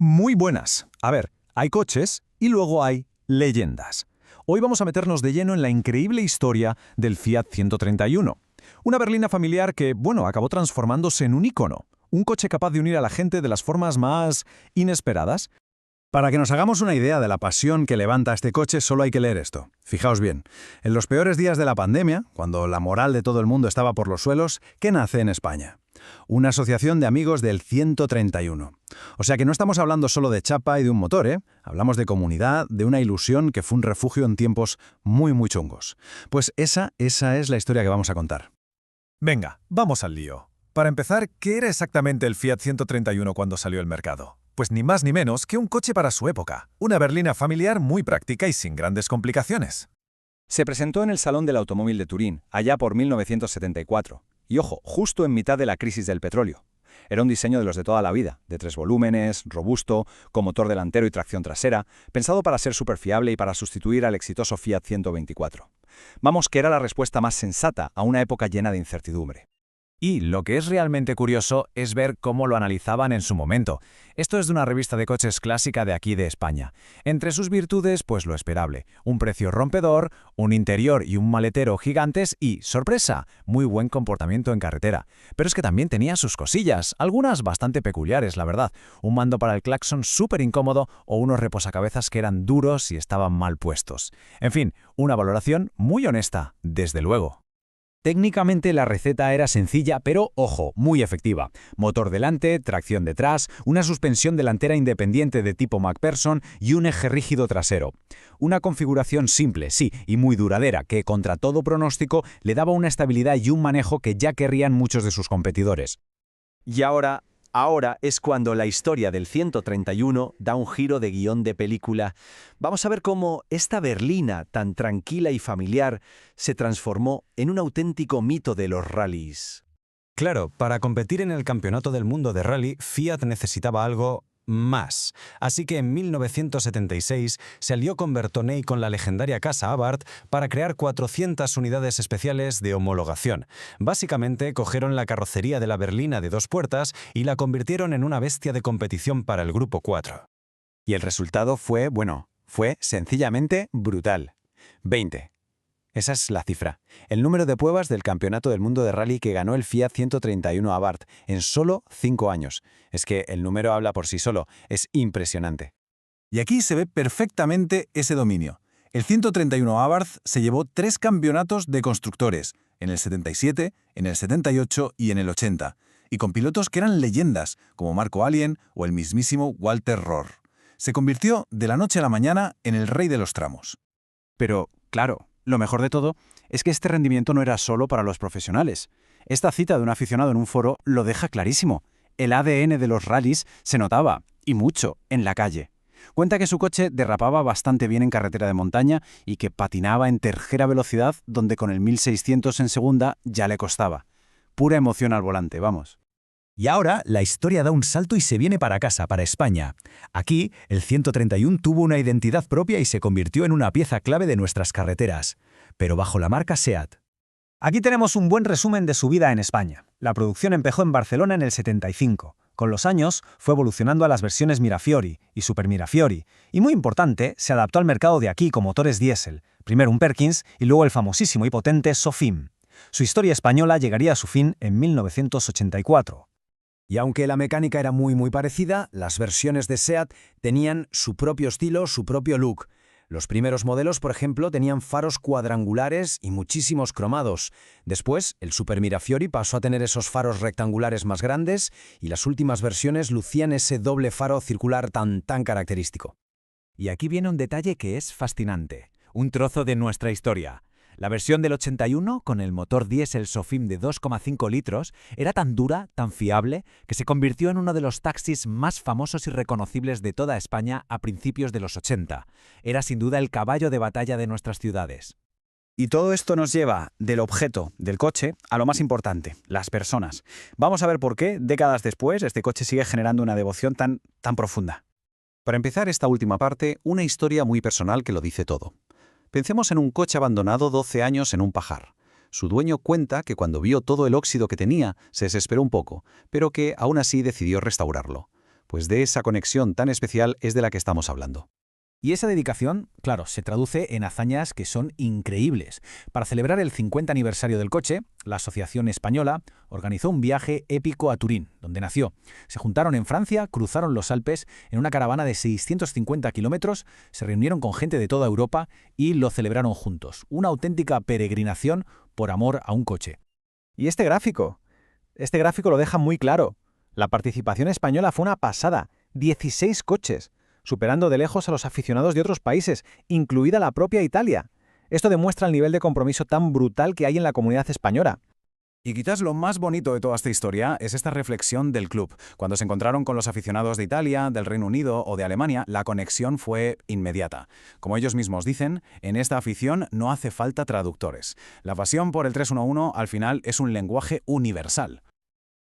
Muy buenas. A ver, hay coches y luego hay leyendas. Hoy vamos a meternos de lleno en la increíble historia del Fiat 131. Una berlina familiar que, acabó transformándose en un ícono. Un coche capaz de unir a la gente de las formas más inesperadas. Para que nos hagamos una idea de la pasión que levanta este coche, solo hay que leer esto. Fijaos bien, en los peores días de la pandemia, cuando la moral de todo el mundo estaba por los suelos, ¿qué nace en España? Una asociación de amigos del 131. O sea que no estamos hablando solo de chapa y de un motor, ¿eh? Hablamos de comunidad, de una ilusión que fue un refugio en tiempos muy chungos. Pues esa es la historia que vamos a contar. Venga, vamos al lío. Para empezar, ¿qué era exactamente el Fiat 131 cuando salió al mercado? Pues ni más ni menos que un coche para su época, una berlina familiar muy práctica y sin grandes complicaciones. Se presentó en el Salón del Automóvil de Turín, allá por 1974. Y ojo, justo en mitad de la crisis del petróleo. Era un diseño de los de toda la vida, de 3 volúmenes, robusto, con motor delantero y tracción trasera, pensado para ser súper fiable y para sustituir al exitoso Fiat 124. Vamos, que era la respuesta más sensata a una época llena de incertidumbre. Y lo que es realmente curioso es ver cómo lo analizaban en su momento. Esto es de una revista de coches clásica de aquí de España. Entre sus virtudes, pues lo esperable. Un precio rompedor, un interior y un maletero gigantes y, sorpresa, muy buen comportamiento en carretera. Pero es que también tenía sus cosillas, algunas bastante peculiares, la verdad. Un mando para el claxon súper incómodo o unos reposacabezas que eran duros y estaban mal puestos. En fin, una valoración muy honesta, desde luego. Técnicamente la receta era sencilla, pero, ojo, muy efectiva. Motor delante, tracción detrás, una suspensión delantera independiente de tipo MacPherson y un eje rígido trasero. Una configuración simple, sí, y muy duradera, que, contra todo pronóstico, le daba una estabilidad y un manejo que ya querrían muchos de sus competidores. Y ahora es cuando la historia del 131 da un giro de guión de película. Vamos a ver cómo esta berlina tan tranquila y familiar se transformó en un auténtico mito de los rallies. Claro, para competir en el Campeonato del Mundo de Rally, Fiat necesitaba algo más. Así que en 1976 se alió con Bertone y con la legendaria casa Abarth para crear 400 unidades especiales de homologación. Básicamente cogieron la carrocería de la berlina de 2 puertas y la convirtieron en una bestia de competición para el Grupo 4. Y el resultado fue sencillamente brutal. 20. Esa es la cifra. El número de pruebas del Campeonato del Mundo de Rally que ganó el Fiat 131 Abarth en solo 5 años. Es que el número habla por sí solo. Es impresionante. Y aquí se ve perfectamente ese dominio. El 131 Abarth se llevó 3 campeonatos de constructores, en el 77, en el 78 y en el 80, y con pilotos que eran leyendas, como Marco Alien o el mismísimo Walter Rohr. Se convirtió de la noche a la mañana en el rey de los tramos. Pero, claro, lo mejor de todo es que este rendimiento no era solo para los profesionales. Esta cita de un aficionado en un foro lo deja clarísimo. El ADN de los rallies se notaba, y mucho, en la calle. Cuenta que su coche derrapaba bastante bien en carretera de montaña y que patinaba en tercera velocidad donde con el 1600 en segunda ya le costaba. Pura emoción al volante, vamos. Y ahora la historia da un salto y se viene para casa, para España. Aquí, el 131 tuvo una identidad propia y se convirtió en una pieza clave de nuestras carreteras, pero bajo la marca SEAT. Aquí tenemos un buen resumen de su vida en España. La producción empezó en Barcelona en el 75. Con los años, fue evolucionando a las versiones Mirafiori y Super Mirafiori, y muy importante, se adaptó al mercado de aquí con motores diésel, primero un Perkins y luego el famosísimo y potente Sofim. Su historia española llegaría a su fin en 1984. Y aunque la mecánica era muy parecida, las versiones de SEAT tenían su propio estilo, su propio look. Los primeros modelos, por ejemplo, tenían faros cuadrangulares y muchísimos cromados. Después, el Super Mirafiori pasó a tener esos faros rectangulares más grandes y las últimas versiones lucían ese doble faro circular tan característico. Y aquí viene un detalle que es fascinante. Un trozo de nuestra historia. La versión del 81, con el motor diésel Sofim de 2,5 litros, era tan dura, tan fiable, que se convirtió en uno de los taxis más famosos y reconocibles de toda España a principios de los 80. Era sin duda el caballo de batalla de nuestras ciudades. Y todo esto nos lleva del objeto, del coche, a lo más importante, las personas. Vamos a ver por qué, décadas después, este coche sigue generando una devoción tan profunda. Para empezar esta última parte, una historia muy personal que lo dice todo. Pensemos en un coche abandonado 12 años en un pajar. Su dueño cuenta que cuando vio todo el óxido que tenía, se desesperó un poco, pero que aún así decidió restaurarlo. Pues de esa conexión tan especial es de la que estamos hablando. Y esa dedicación, claro, se traduce en hazañas que son increíbles. Para celebrar el 50 aniversario del coche, la Asociación Española organizó un viaje épico a Turín, donde nació. Se juntaron en Francia, cruzaron los Alpes en una caravana de 650 kilómetros, se reunieron con gente de toda Europa y lo celebraron juntos. Una auténtica peregrinación por amor a un coche. Y este gráfico lo deja muy claro. La participación española fue una pasada, 16 coches, superando de lejos a los aficionados de otros países, incluida la propia Italia. Esto demuestra el nivel de compromiso tan brutal que hay en la comunidad española. Y quizás lo más bonito de toda esta historia es esta reflexión del club. Cuando se encontraron con los aficionados de Italia, del Reino Unido o de Alemania, la conexión fue inmediata. Como ellos mismos dicen, en esta afición no hace falta traductores. La pasión por el 311 al final es un lenguaje universal.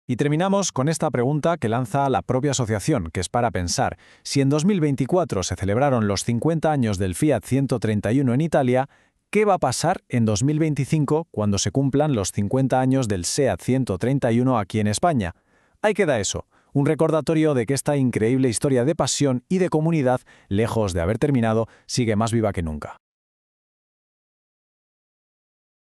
Y terminamos con esta pregunta que lanza la propia asociación, que es para pensar, si en 2024 se celebraron los 50 años del Fiat 131 en Italia, ¿qué va a pasar en 2025 cuando se cumplan los 50 años del SEAT 131 aquí en España? Ahí queda eso, un recordatorio de que esta increíble historia de pasión y de comunidad, lejos de haber terminado, sigue más viva que nunca.